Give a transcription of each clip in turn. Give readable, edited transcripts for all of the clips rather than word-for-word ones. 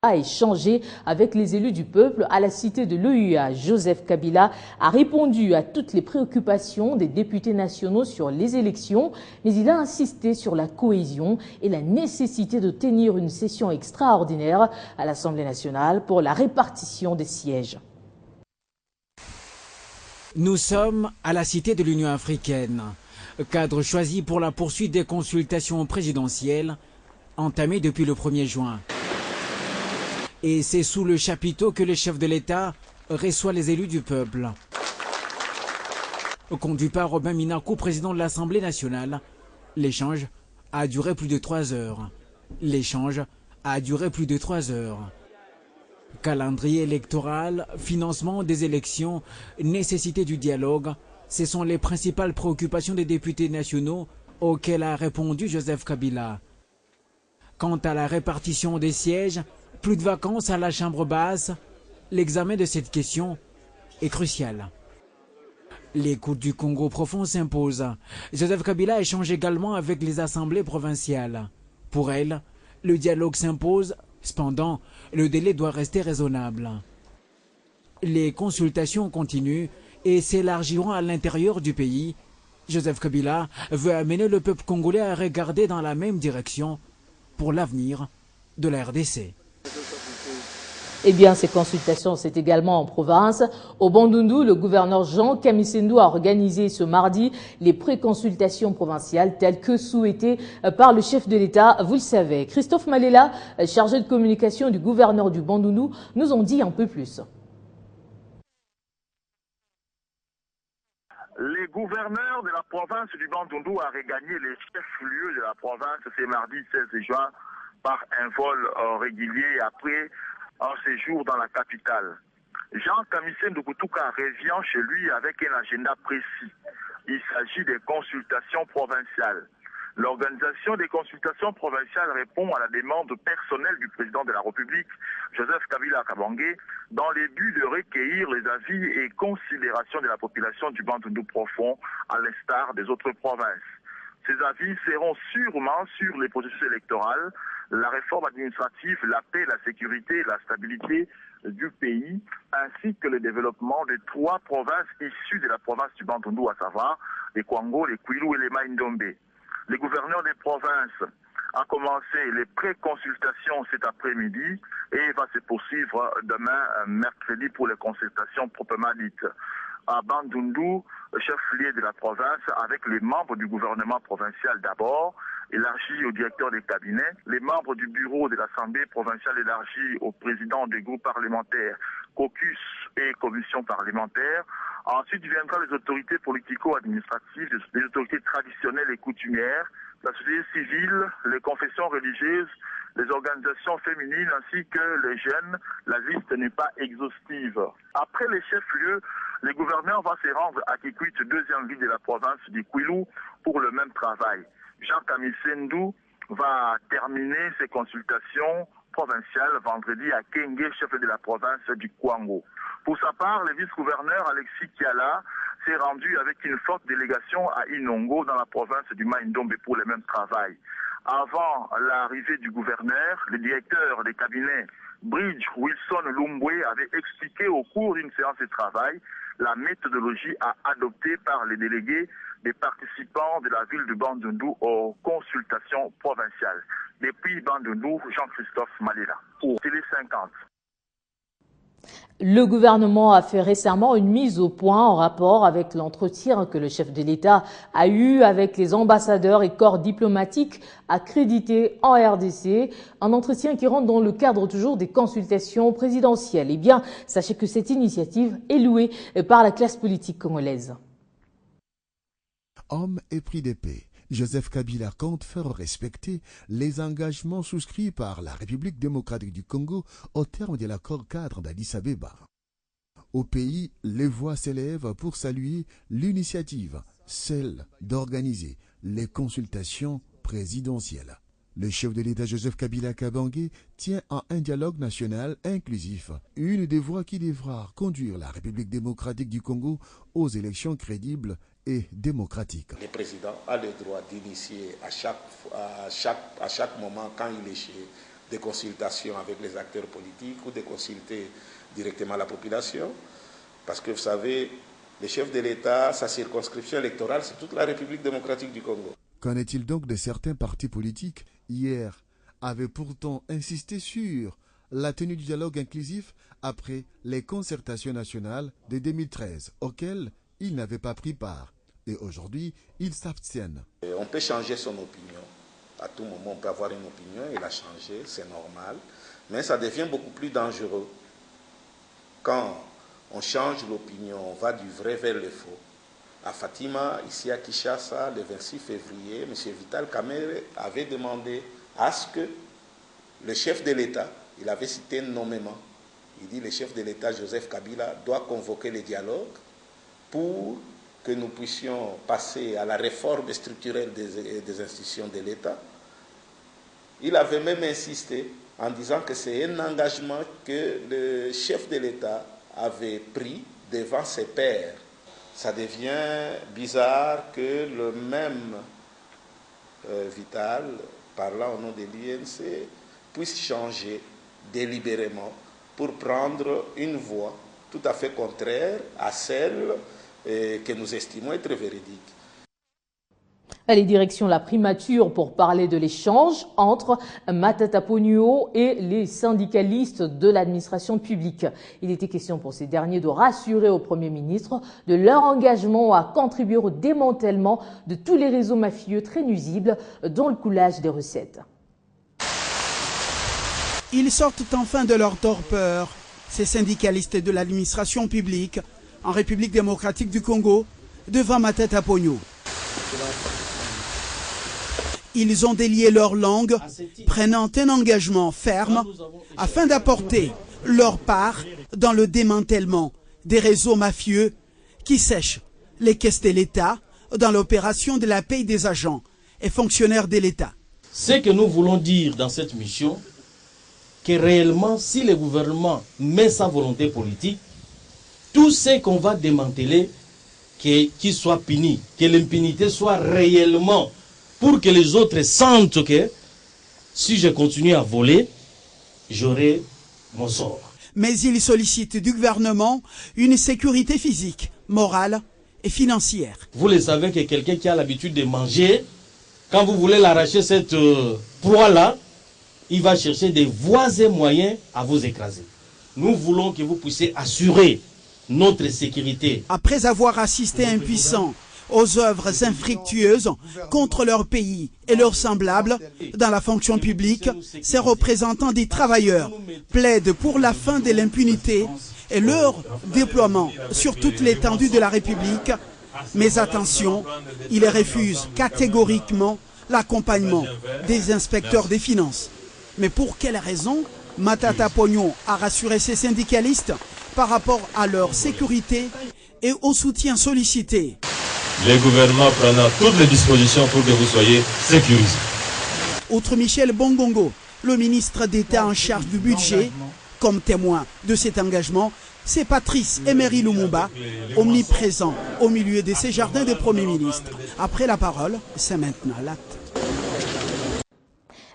a échangé avec les élus du peuple à la cité de l'OUA. Joseph Kabila a répondu à toutes les préoccupations des députés nationaux sur les élections, mais il a insisté sur la cohésion et la nécessité de tenir une session extraordinaire à l'Assemblée nationale pour la répartition des sièges. Nous sommes à la cité de l'Union africaine, cadre choisi pour la poursuite des consultations présidentielles entamées depuis le 1er juin. Et c'est sous le chapiteau que le chef de l'État reçoit les élus du peuple. Conduit par Robin Minakou, président de l'Assemblée nationale, l'échange a duré plus de 3 heures. Calendrier électoral, financement des élections, nécessité du dialogue, ce sont les principales préoccupations des députés nationaux auxquelles a répondu Joseph Kabila. Quant à la répartition des sièges, plus de vacances à la Chambre basse, l'examen de cette question est crucial. L'écoute du Congo profond s'impose. Joseph Kabila échange également avec les assemblées provinciales. Pour elle, le dialogue s'impose, cependant, le délai doit rester raisonnable. Les consultations continuent et s'élargiront à l'intérieur du pays. Joseph Kabila veut amener le peuple congolais à regarder dans la même direction pour l'avenir de la RDC. Eh bien, ces consultations, c'est également en province. Au Bandundu, le gouverneur Jean Kamissendu a organisé ce mardi les pré-consultations provinciales telles que souhaitées par le chef de l'État. Vous le savez, Christophe Malela, chargé de communication du gouverneur du Bandundu, nous en dit un peu plus. Les gouverneurs de la province du Bandundu a regagné les chefs-lieux de la province ce mardi 16 juin par un vol régulier après un séjour dans la capitale. Jean Kamissendu Kutuka revient chez lui avec un agenda précis. Il s'agit des consultations provinciales. L'organisation des consultations provinciales répond à la demande personnelle du président de la République, Joseph Kabila Kabange, dans le but de recueillir les avis et considérations de la population du Bandundu profond, à l'instar des autres provinces. Ces avis seront sûrement sur les processus électoraux, la réforme administrative, la paix, la sécurité et la stabilité du pays, ainsi que le développement de 3 provinces issues de la province du Bandundu, à savoir les Kwango, les Kwilu et les Mai-Ndombe. Les gouverneurs des provinces ont commencé les pré-consultations cet après-midi et va se poursuivre demain, mercredi, pour les consultations proprement dites. À Bandundu, chef-lieu de la province, avec les membres du gouvernement provincial d'abord, élargi au directeur des cabinets, les membres du bureau de l'Assemblée provinciale élargi au président des groupes parlementaires, caucus et commissions parlementaires. Ensuite viendra les autorités politico-administratives, les autorités traditionnelles et coutumières, la société civile, les confessions religieuses, les organisations féminines ainsi que les jeunes. La liste n'est pas exhaustive. Après les chefs-lieux, les gouverneurs vont se rendre à Kikwit, deuxième ville de la province du Kwilu, pour le même travail. Jean Kamissendu va terminer ses consultations provinciales vendredi à Kenge, chef de la province du Kwango. Pour sa part, le vice-gouverneur Alexis Kiala s'est rendu avec une forte délégation à Inongo dans la province du Mai-Ndombe pour le même travail. Avant l'arrivée du gouverneur, le directeur des cabinets Bridge Wilson Lumbwe avait expliqué au cours d'une séance de travail la méthodologie à adopter par les délégués des participants de la ville de Bandundu aux consultations provinciales. Depuis Bandundu, Jean-Christophe Malela, pour Télé 50. Le gouvernement a fait récemment une mise au point en rapport avec l'entretien que le chef de l'État a eu avec les ambassadeurs et corps diplomatiques accrédités en RDC. Un entretien qui rentre dans le cadre toujours des consultations présidentielles. Eh bien, sachez que cette initiative est louée par la classe politique congolaise. Homme épris d'épée, Joseph Kabila compte faire respecter les engagements souscrits par la République démocratique du Congo au terme de l'accord cadre d'Addis Abeba. Au pays, les voix s'élèvent pour saluer l'initiative, celle d'organiser les consultations présidentielles. Le chef de l'État Joseph Kabila Kabange tient à un dialogue national inclusif, une des voies qui devra conduire la République démocratique du Congo aux élections crédibles et démocratiques. Le président a le droit d'initier à chaque moment, quand il est chez des consultations avec les acteurs politiques ou de consulter directement la population. Parce que vous savez, le chef de l'État, sa circonscription électorale, c'est toute la République démocratique du Congo. Qu'en est-il donc de certains partis politiques hier avaient pourtant insisté sur la tenue du dialogue inclusif après les concertations nationales de 2013, auxquelles ils n'avaient pas pris part. Et aujourd'hui, ils s'abstiennent. On peut changer son opinion. À tout moment, on peut avoir une opinion et la changer, c'est normal. Mais ça devient beaucoup plus dangereux quand on change l'opinion, on va du vrai vers le faux. À Fatima, ici à Kinshasa, le 26 février, M. Vital Kamerhe avait demandé à ce que le chef de l'État, il avait cité nommément, il dit le chef de l'État, Joseph Kabila, doit convoquer le dialogue pour que nous puissions passer à la réforme structurelle des institutions de l'État. Il avait même insisté en disant que c'est un engagement que le chef de l'État avait pris devant ses pairs. Ça devient bizarre que le même Vital, parlant au nom de l'INC, puisse changer délibérément pour prendre une voie tout à fait contraire à celle que nous estimons être véridique. Allez, direction la primature pour parler de l'échange entre Matata Ponyo et les syndicalistes de l'administration publique. Il était question pour ces derniers de rassurer au Premier ministre de leur engagement à contribuer au démantèlement de tous les réseaux mafieux très nuisibles dans le coulage des recettes. Ils sortent enfin de leur torpeur, ces syndicalistes de l'administration publique en République démocratique du Congo devant Matata Ponyo. Ils ont délié leur langue, prenant un engagement ferme afin d'apporter leur part dans le démantèlement des réseaux mafieux qui sèchent les caisses de l'État dans l'opération de la paie des agents et fonctionnaires de l'État. Ce que nous voulons dire dans cette mission, que réellement, si le gouvernement met sa volonté politique, tout ce qu'on va démanteler, qu'il soit puni, que l'impunité soit réellement, pour que les autres sentent que si je continue à voler, j'aurai mon sort. Mais il sollicite du gouvernement une sécurité physique, morale et financière. Vous le savez que quelqu'un qui a l'habitude de manger, quand vous voulez l'arracher cette proie-là, il va chercher des voies et moyens à vous écraser. Nous voulons que vous puissiez assurer notre sécurité. Après avoir assisté impuissants aux œuvres infructueuses contre leur pays et leurs semblables dans la fonction publique, ces représentants des travailleurs plaident pour la fin de l'impunité et leur déploiement sur toute l'étendue de la République. Mais attention, ils refusent catégoriquement l'accompagnement des inspecteurs des finances. Mais pour quelle raison Matata Ponyo a rassuré ses syndicalistes par rapport à leur sécurité et au soutien sollicité? Le gouvernement prendra toutes les dispositions pour que vous soyez sécurisés. Outre Michel Bongongo, le ministre d'État en charge du budget, comme témoin de cet engagement, c'est Patrice Emery Lumumba, omniprésent au milieu de ces jardins de Premier ministre. Après la parole, c'est maintenant l'acte.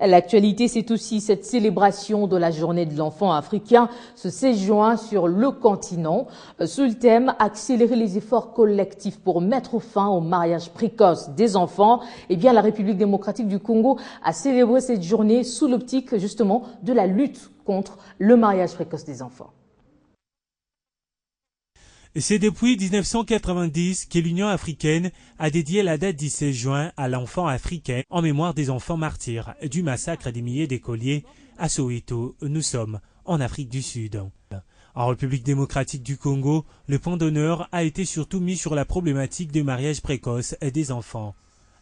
L'actualité, c'est aussi cette célébration de la journée de l'enfant africain ce 16 juin sur le continent. Sous le thème « Accélérer les efforts collectifs pour mettre fin au mariage précoce des enfants », eh bien, la République démocratique du Congo a célébré cette journée sous l'optique, justement, de la lutte contre le mariage précoce des enfants. C'est depuis 1990 que l'Union africaine a dédié la date du 16 juin à l'enfant africain en mémoire des enfants martyrs du massacre des milliers d'écoliers à Soweto. Nous sommes en Afrique du Sud. En République démocratique du Congo, le point d'honneur a été surtout mis sur la problématique du mariage précoce des enfants.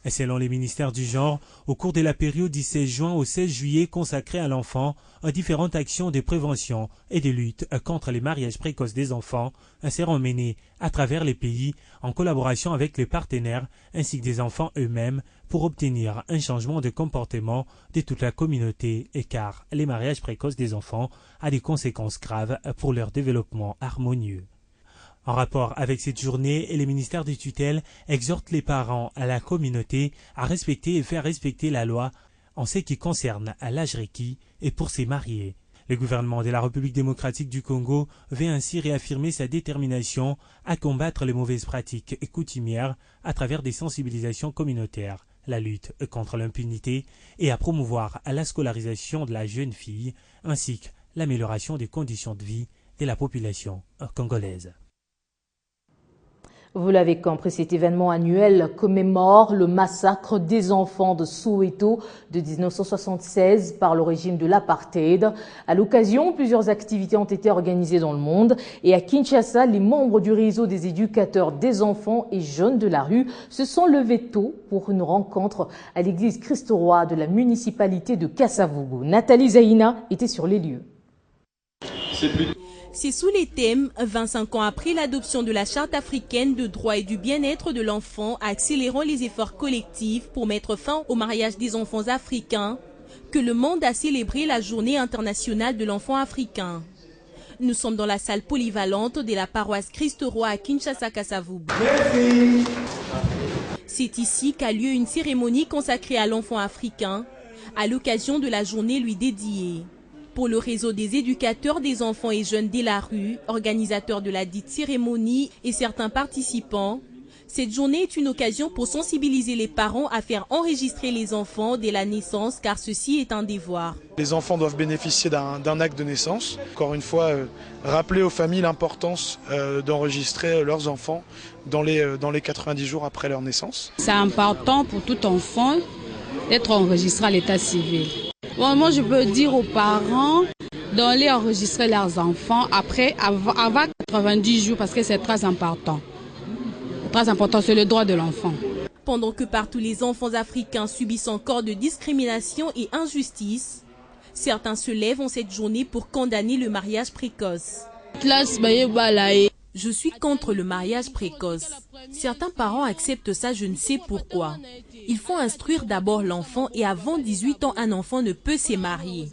Selon les ministères du genre, au cours de la période du 16 juin au 16 juillet consacrée à l'enfant, différentes actions de prévention et de lutte contre les mariages précoces des enfants seront menées à travers les pays en collaboration avec les partenaires ainsi que des enfants eux-mêmes pour obtenir un changement de comportement de toute la communauté, car les mariages précoces des enfants ont des conséquences graves pour leur développement harmonieux. En rapport avec cette journée, les ministères de tutelle exhortent les parents à la communauté à respecter et faire respecter la loi en ce qui concerne l'âge requis et pour se marier. Le gouvernement de la République démocratique du Congo veut ainsi réaffirmer sa détermination à combattre les mauvaises pratiques coutumières à travers des sensibilisations communautaires, la lutte contre l'impunité et à promouvoir la scolarisation de la jeune fille ainsi que l'amélioration des conditions de vie de la population congolaise. Vous l'avez compris, cet événement annuel commémore le massacre des enfants de Soweto de 1976 par le régime de l'apartheid. À l'occasion, plusieurs activités ont été organisées dans le monde et à Kinshasa, les membres du réseau des éducateurs des enfants et jeunes de la rue se sont levés tôt pour une rencontre à l'église Christ-Roi de la municipalité de Kasavubu. Nathalie Zaïna était sur les lieux. C'est sous les thèmes 25 ans après l'adoption de la Charte africaine de droits et du bien-être de l'enfant, accélérant les efforts collectifs pour mettre fin au mariage des enfants africains, que le monde a célébré la Journée internationale de l'enfant africain. Nous sommes dans la salle polyvalente de la paroisse Christ-Roi à Kinshasa-Kasavubu. C'est ici qu'a lieu une cérémonie consacrée à l'enfant africain, à l'occasion de la journée lui dédiée. Pour le réseau des éducateurs des enfants et jeunes de la rue, organisateurs de la dite cérémonie et certains participants, cette journée est une occasion pour sensibiliser les parents à faire enregistrer les enfants dès la naissance, car ceci est un devoir. Les enfants doivent bénéficier d'un acte de naissance. Encore une fois, rappeler aux familles l'importance d'enregistrer leurs enfants dans les 90 jours après leur naissance. C'est important pour tout enfant d'être enregistré à l'état civil. Bon, moi, je peux dire aux parents d'aller enregistrer leurs enfants avant 90 jours parce que c'est très important. Très important, c'est le droit de l'enfant. Pendant que partout les enfants africains subissent encore de discrimination et injustice, certains se lèvent en cette journée pour condamner le mariage précoce. Je suis contre le mariage précoce. Certains parents acceptent ça, je ne sais pourquoi. Il faut instruire d'abord l'enfant et avant 18 ans, un enfant ne peut se marier.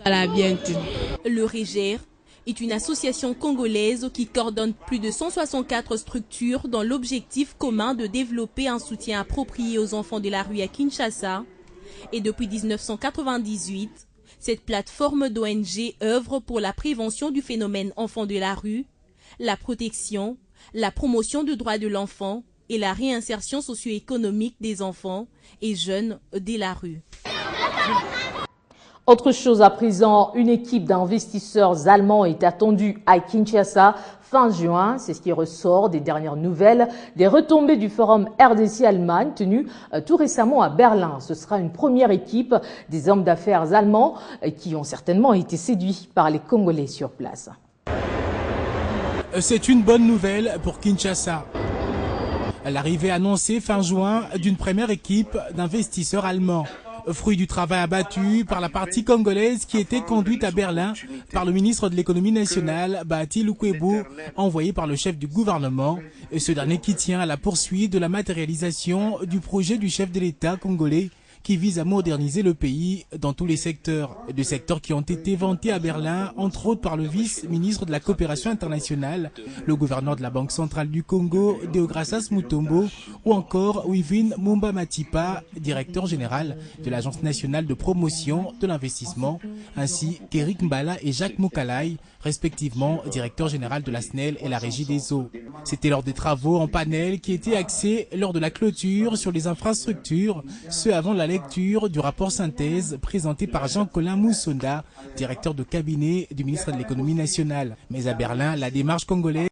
Le REGER est une association congolaise qui coordonne plus de 164 structures dans l'objectif commun de développer un soutien approprié aux enfants de la rue à Kinshasa. Et depuis 1998, cette plateforme d'ONG œuvre pour la prévention du phénomène enfants de la rue, la protection, la promotion des droits de l'enfant et la réinsertion socio-économique des enfants et jeunes de la rue. Autre chose à présent, une équipe d'investisseurs allemands est attendue à Kinshasa fin juin. C'est ce qui ressort des dernières nouvelles des retombées du forum RDC-Allemagne tenu tout récemment à Berlin. Ce sera une première équipe des hommes d'affaires allemands qui ont certainement été séduits par les Congolais sur place. C'est une bonne nouvelle pour Kinshasa. L'arrivée annoncée fin juin d'une première équipe d'investisseurs allemands. Fruit du travail abattu par la partie congolaise qui était conduite à Berlin par le ministre de l'économie nationale, Bahati Lukwebo, envoyé par le chef du gouvernement, et ce dernier qui tient à la poursuite de la matérialisation du projet du chef de l'État congolais qui vise à moderniser le pays dans tous les secteurs. Des secteurs qui ont été vantés à Berlin, entre autres par le vice-ministre de la coopération internationale, le gouverneur de la Banque centrale du Congo, Deogracias Mutombo, ou encore Wivin Mumba Matipa, directeur général de l'Agence nationale de promotion de l'investissement, ainsi qu'Éric Mbala et Jacques Moukalai, respectivement directeur général de la SNEL et la Régie des eaux. C'était lors des travaux en panel qui étaient axés lors de la clôture sur les infrastructures, ce avant la lecture du rapport synthèse présenté par Jean-Colin Moussonda, directeur de cabinet du ministre de l'économie nationale. Mais à Berlin, la démarche congolaise